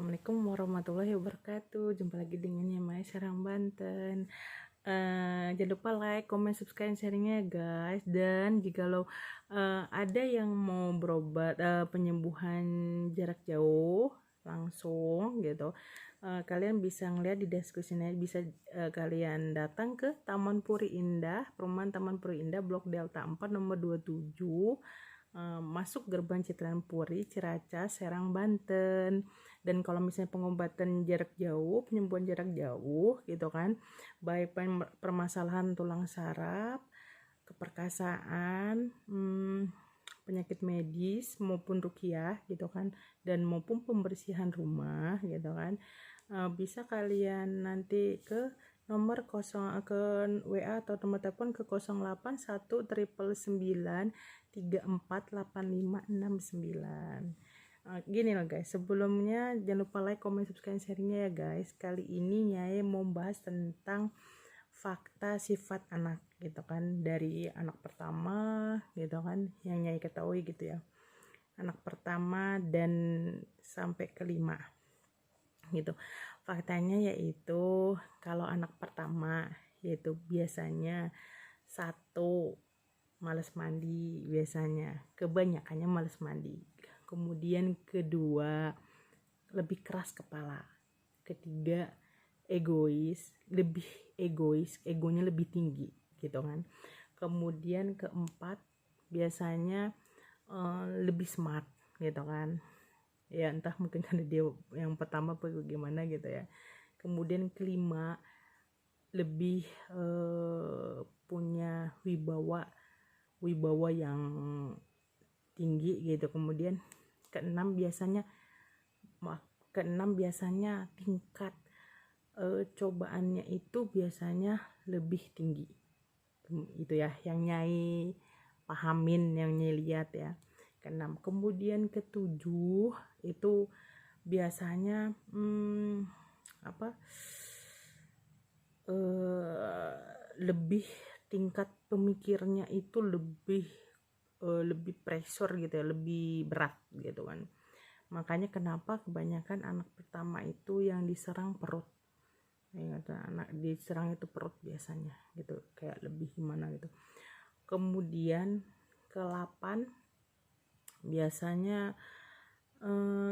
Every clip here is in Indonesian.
Assalamualaikum warahmatullahi wabarakatuh. Jumpa lagi dengan Nyamai Serang Banten. Jangan lupa like, comment, subscribe, sharingnya guys. Dan jika lo ada yang mau berobat penyembuhan jarak jauh langsung gitu, kalian bisa ngeliat di deskripsinya. Bisa kalian datang ke Taman Puri Indah, perumahan Taman Puri Indah, Blok Delta 4 nomor 27. Masuk gerbang Citranan Puri, Ciracas, Serang, Banten. Dan kalau misalnya pengobatan jarak jauh, penyembuhan jarak jauh gitu kan, baik permasalahan tulang saraf, keperkasaan, penyakit medis maupun ruqyah gitu kan, dan maupun pembersihan rumah gitu kan, bisa kalian nanti ke nomor ke WA atau nomor telepon ke 081 999 348569. Gini loh guys, sebelumnya jangan lupa like, comment, subscribe, sharingnya ya guys. Kali ini Nyai mau bahas tentang fakta sifat anak gitu kan, dari anak pertama gitu kan, yang Nyai ketahui gitu ya, anak pertama dan sampai kelima gitu. Faktanya yaitu kalau anak pertama yaitu biasanya satu, males mandi, biasanya kebanyakannya males mandi. Kemudian kedua, lebih keras kepala. Ketiga, lebih egois, egonya lebih tinggi gitu kan. Kemudian keempat, biasanya lebih smart gitu kan, ya entah mungkin karena dia yang pertama apa gimana gitu ya. Kemudian kelima, lebih punya wibawa yang tinggi gitu. Kemudian keenam biasanya tingkat cobaannya itu biasanya lebih tinggi. Itu ya yang Nyai pahamin, yang Nyai lihat ya. Keenam. Kemudian ketujuh itu biasanya lebih tingkat pemikirnya itu lebih pressure gitu ya, lebih berat gitu kan. Makanya kenapa kebanyakan anak pertama itu yang diserang perut, ya, anak diserang itu perut biasanya gitu, kayak lebih gimana gitu. Kemudian ke-8 biasanya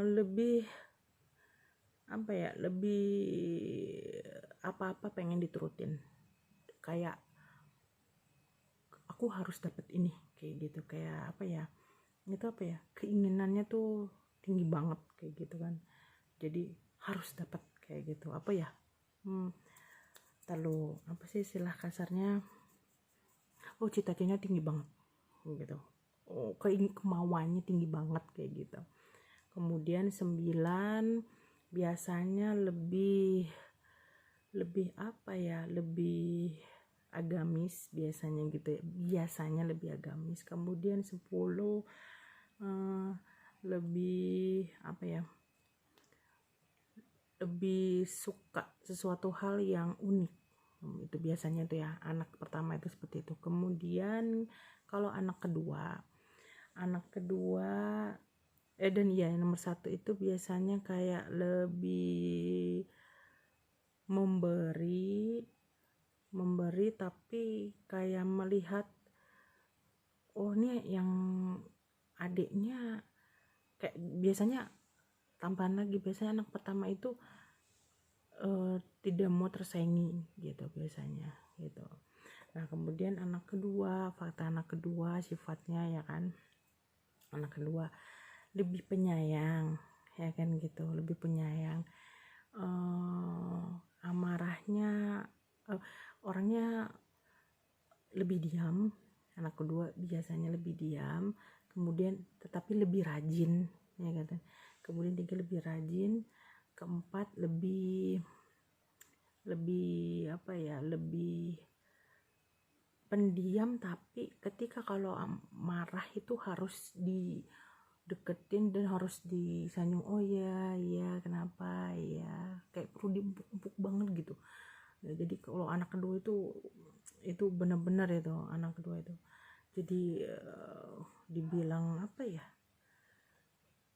lebih lebih apa-apa pengen diturutin, kayak aku harus dapat ini kayak gitu, kayak keinginannya tuh tinggi banget kayak gitu kan, jadi harus dapat kayak gitu, terlalu istilah kasarnya, cita-citanya tinggi banget gitu, kemauannya tinggi banget kayak gitu. Kemudian 9 biasanya lebih lebih agamis biasanya gitu ya, biasanya lebih agamis. Kemudian 10 lebih lebih suka sesuatu hal yang unik. Itu biasanya tuh ya, anak pertama itu seperti itu. Kemudian kalau anak kedua dan iya, nomor 1 itu biasanya kayak lebih memberi tapi kayak melihat, ini yang adiknya kayak biasanya tambahan lagi, biasanya anak pertama itu tidak mau tersaingi gitu biasanya gitu. Nah kemudian fakta anak kedua sifatnya ya kan, anak kedua lebih penyayang ya kan gitu, lebih penyayang, amarahnya, orangnya lebih diam. Anak kedua biasanya lebih diam, kemudian tetapi lebih rajin ya kan. Kemudian 3 lebih rajin, keempat lebih lebih pendiam, tapi ketika kalau marah itu harus dideketin dan harus disanjung, kenapa ya, kayak perlu diempuk-empuk banget gitu ya. Jadi kalau anak kedua itu benar-benar itu anak kedua itu, jadi dibilang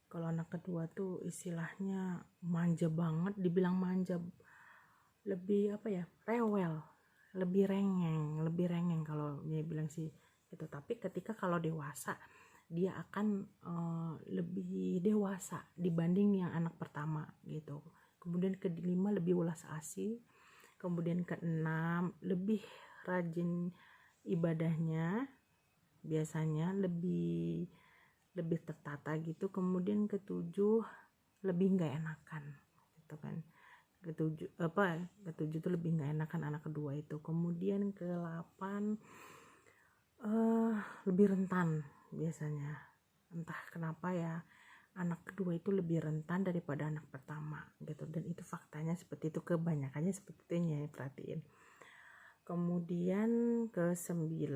kalau anak kedua tuh istilahnya manja banget, dibilang manja lebih apa ya, rewel, lebih rengeng kalau dia bilang sih gitu. Tapi ketika kalau dewasa dia akan lebih dewasa dibanding yang anak pertama gitu. Kemudian kelima lebih ulas asih, kemudian keenam lebih rajin ibadahnya, biasanya lebih tertata gitu. Kemudian ketujuh lebih nggak enakan gitu kan. Ketujuh tuh lebih nggak enakan anak kedua itu. Kemudian ke-8 lebih rentan biasanya, entah kenapa ya, anak kedua itu lebih rentan daripada anak pertama gitu. Dan itu faktanya seperti itu, kebanyakannya seperti itu ya, perhatiin. Kemudian ke-9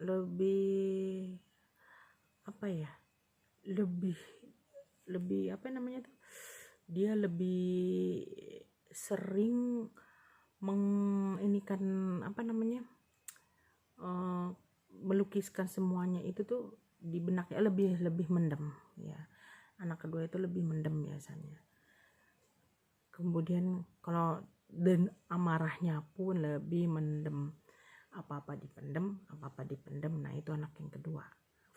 lebih apa ya, lebih apa namanya tuh, dia lebih sering menginikan apa namanya, melukiskan semuanya itu tuh di benaknya, lebih mendem ya. Anak kedua itu lebih mendem biasanya. Kemudian kalau dan amarahnya pun lebih mendem, apa-apa dipendem. Nah itu anak yang kedua,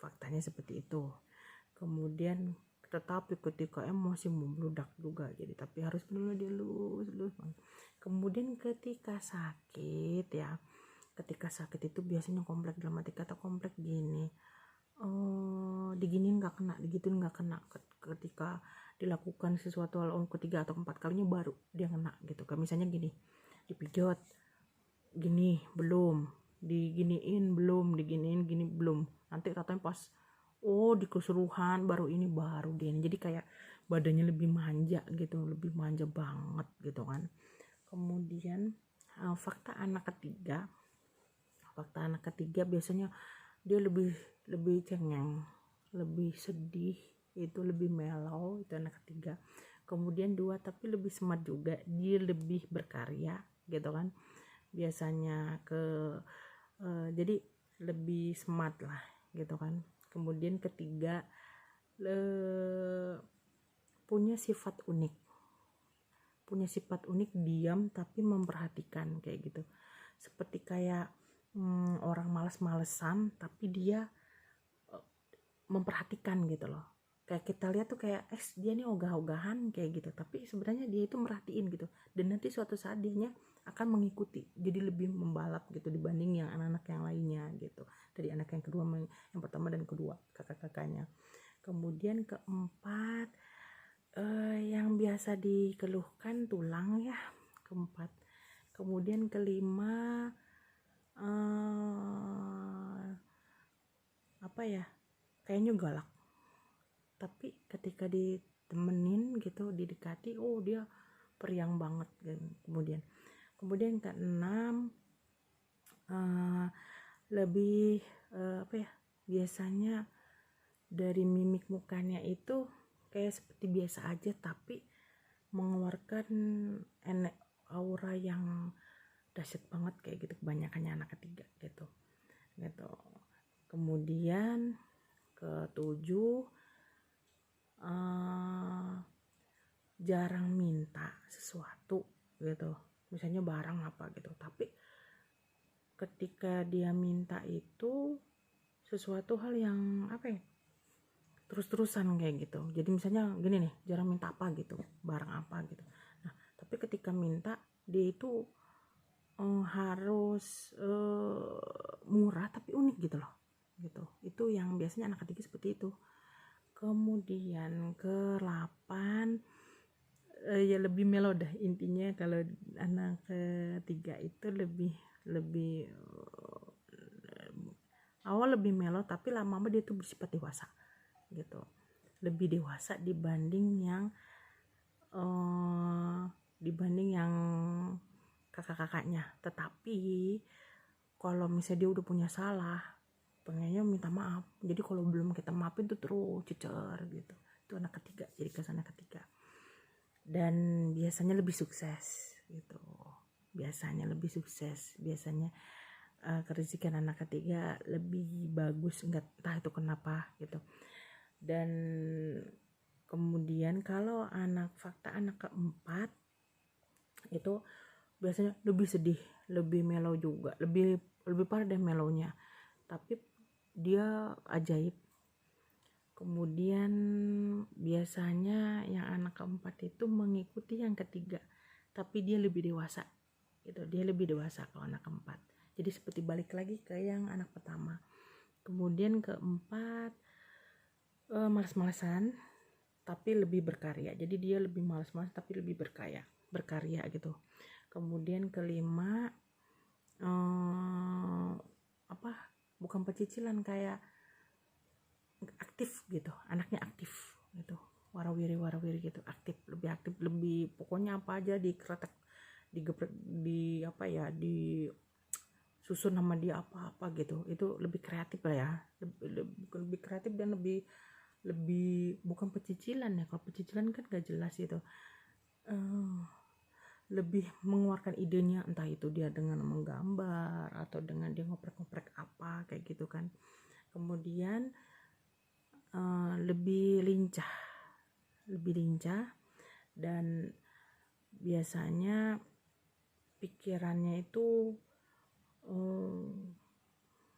faktanya seperti itu. Kemudian tetapi ketika emosi membludak juga, jadi tapi harus dulu dilus. Kemudian ketika sakit ya, ketika sakit itu biasanya komplek, dalam arti kata komplek gini, diginiin nggak kena, digituin nggak kena. Ketika dilakukan sesuatu hal ketiga atau keempat kalinya baru dia kena gitu. Kayak misalnya gini, dipijot gini belum, diginiin belum, diginiin gini belum, nanti katanya pas di keseluruhan baru dia. Jadi kayak badannya lebih manja gitu, lebih manja banget gitu kan. Kemudian fakta anak ketiga biasanya dia lebih cengeng, lebih sedih, itu lebih mellow, itu anak ketiga. Kemudian 2 tapi lebih smart juga, dia lebih berkarya gitu kan biasanya, jadi lebih smart lah gitu kan. Kemudian ketiga punya sifat unik, diam tapi memperhatikan kayak gitu. Seperti kayak orang malas-malesan tapi dia memperhatikan gitu loh. Kayak kita lihat tuh kayak dia nih ogah-ogahan kayak gitu, tapi sebenarnya dia itu merhatiin gitu. Dan nanti suatu saat dianya akan mengikuti, jadi lebih membalap gitu dibanding yang anak-anak yang lainnya gitu. Dari anak yang kedua, yang pertama dan kedua, kakak-kakaknya. Kemudian keempat yang biasa dikeluhkan tulang ya, keempat. Kemudian kelima apa ya, kayaknya galak, tapi ketika ditemenin gitu, didekati, dia periang banget. Kemudian keenam lebih apa ya, biasanya dari mimik mukanya itu kayak seperti biasa aja, tapi mengeluarkan aura yang dahsyat banget kayak gitu, kebanyakannya anak ketiga gitu. Kemudian ke-7 jarang minta sesuatu gitu, misalnya barang apa gitu, tapi ketika dia minta itu sesuatu hal yang apa ya, terus-terusan kayak gitu. Jadi misalnya gini nih, jarang minta apa gitu, barang apa gitu. Nah tapi ketika minta dia itu harus murah tapi unik gitu loh gitu. Itu yang biasanya anak ketiga seperti itu. Kemudian ke-8 ya lebih melo dah intinya. Kalau anak ketiga itu lebih awal lebih melo, tapi lama-lama dia tuh bersifat dewasa gitu, lebih dewasa dibanding yang kakak-kakaknya. Tetapi kalau misalnya dia udah punya salah, pengennya minta maaf. Jadi kalau belum kita maafin tuh terus cecer gitu. Itu anak ketiga, jadi kesan anak ketiga. Dan biasanya lebih sukses gitu. Biasanya kerezekian anak ketiga lebih bagus, entah itu kenapa gitu. Dan kemudian kalau fakta anak keempat itu biasanya lebih sedih, lebih mellow juga, lebih parah deh mellownya, tapi dia ajaib. Kemudian biasanya yang anak keempat itu mengikuti yang ketiga, tapi dia lebih dewasa gitu, dia lebih dewasa kalau anak keempat, jadi seperti balik lagi ke yang anak pertama. Kemudian keempat malas-malasan tapi lebih berkarya, jadi dia lebih malas-malas tapi lebih berkarya gitu. Kemudian kelima bukan pecicilan, kayak aktif gitu, anaknya aktif gitu, warawiri gitu, lebih aktif, lebih pokoknya apa aja dikeretak, digeprek, disusun sama dia apa gitu, itu lebih kreatif lah ya, lebih kreatif dan lebih bukan pecicilan ya, kalau pecicilan kan gak jelas gitu, lebih mengeluarkan idenya, entah itu dia dengan menggambar atau dengan dia ngoprek-ngoprek apa kayak gitu kan. Kemudian lebih lincah dan biasanya pikirannya itu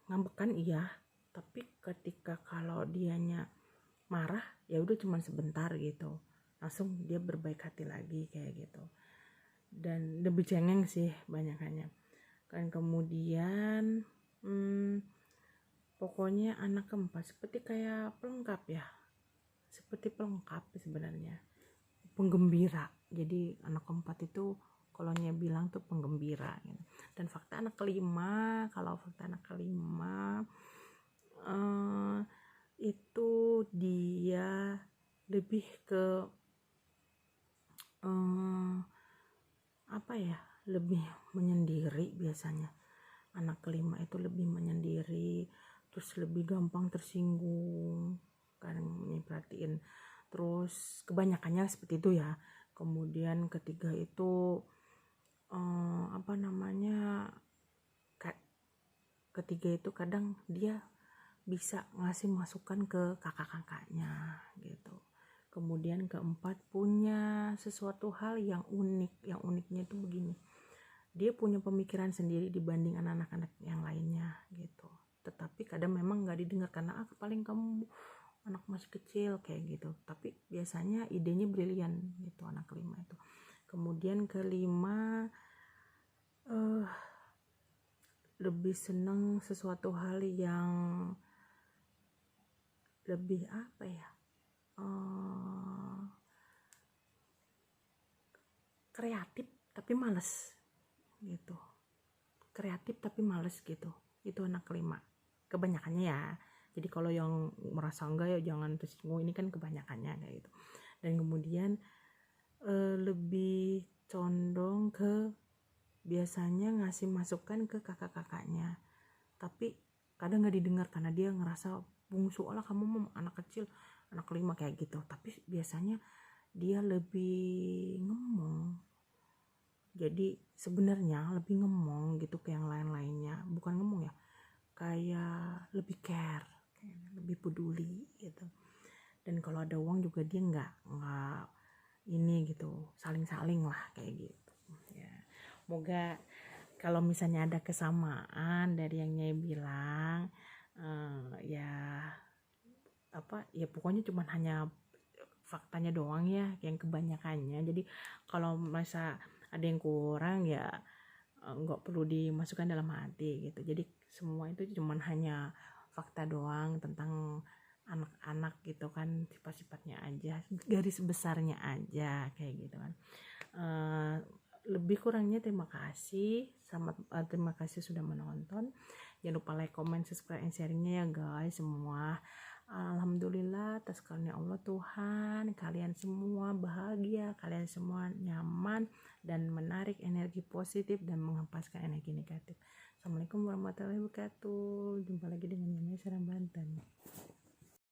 ngambekan iya, tapi ketika kalau dianya marah ya udah cuman sebentar gitu, langsung dia berbaik hati lagi kayak gitu, dan lebih cengeng sih banyakannya kan. Kemudian pokoknya anak keempat seperti kayak pelengkap ya, seperti pelengkap sebenarnya, penggembira. Jadi anak keempat itu kalau bilang tuh penggembira gitu. Dan fakta anak kelima itu dia lebih ke lebih menyendiri. Biasanya anak kelima itu lebih menyendiri, terus lebih gampang tersinggung kan, perhatiin, terus kebanyakannya seperti itu ya. Kemudian ketiga itu ketiga itu kadang dia bisa ngasih masukan ke kakak-kakaknya gitu. Kemudian keempat punya sesuatu hal yang unik. Yang uniknya itu begini, dia punya pemikiran sendiri dibanding anak-anak yang lainnya gitu. Tetapi kadang memang gak didengar karena paling kamu anak masih kecil kayak gitu. Tapi biasanya idenya brilian gitu anak kelima itu. Kemudian kelima lebih seneng sesuatu hal yang lebih kreatif tapi males gitu, itu anak kelima kebanyakannya ya. Jadi kalau yang merasa enggak ya jangan tersinggung, ini kan kebanyakannya kayak gitu. Dan kemudian lebih condong ke biasanya ngasih masukan ke kakak-kakaknya, tapi kadang nggak didengar karena dia ngerasa bungsu, lah kamu mau anak kecil, anak kelima kayak gitu. Tapi biasanya dia lebih ngemong, jadi sebenarnya lebih ngemong gitu ke yang lain-lainnya, bukan ngemong ya, kayak lebih care, lebih peduli gitu. Dan kalau ada uang juga dia nggak ini gitu, saling lah kayak gitu ya. Moga kalau misalnya ada kesamaan dari yang Nyai bilang, ya pokoknya cuman hanya faktanya doang ya yang kebanyakannya. Jadi kalau masa ada yang kurang ya nggak perlu dimasukkan dalam hati gitu. Jadi semua itu cuman hanya fakta doang tentang anak-anak gitu kan, sifat-sifatnya aja, garis besarnya aja kayak gitu kan. Lebih kurangnya terima kasih sudah menonton. Jangan lupa like, comment, subscribe, and sharingnya ya guys semua. Alhamdulillah atas karunia Allah Tuhan, kalian semua bahagia, kalian semua nyaman dan menarik energi positif dan menghempaskan energi negatif. Assalamualaikum warahmatullahi wabarakatuh. Jumpa lagi dengan Nyai Serang Banten.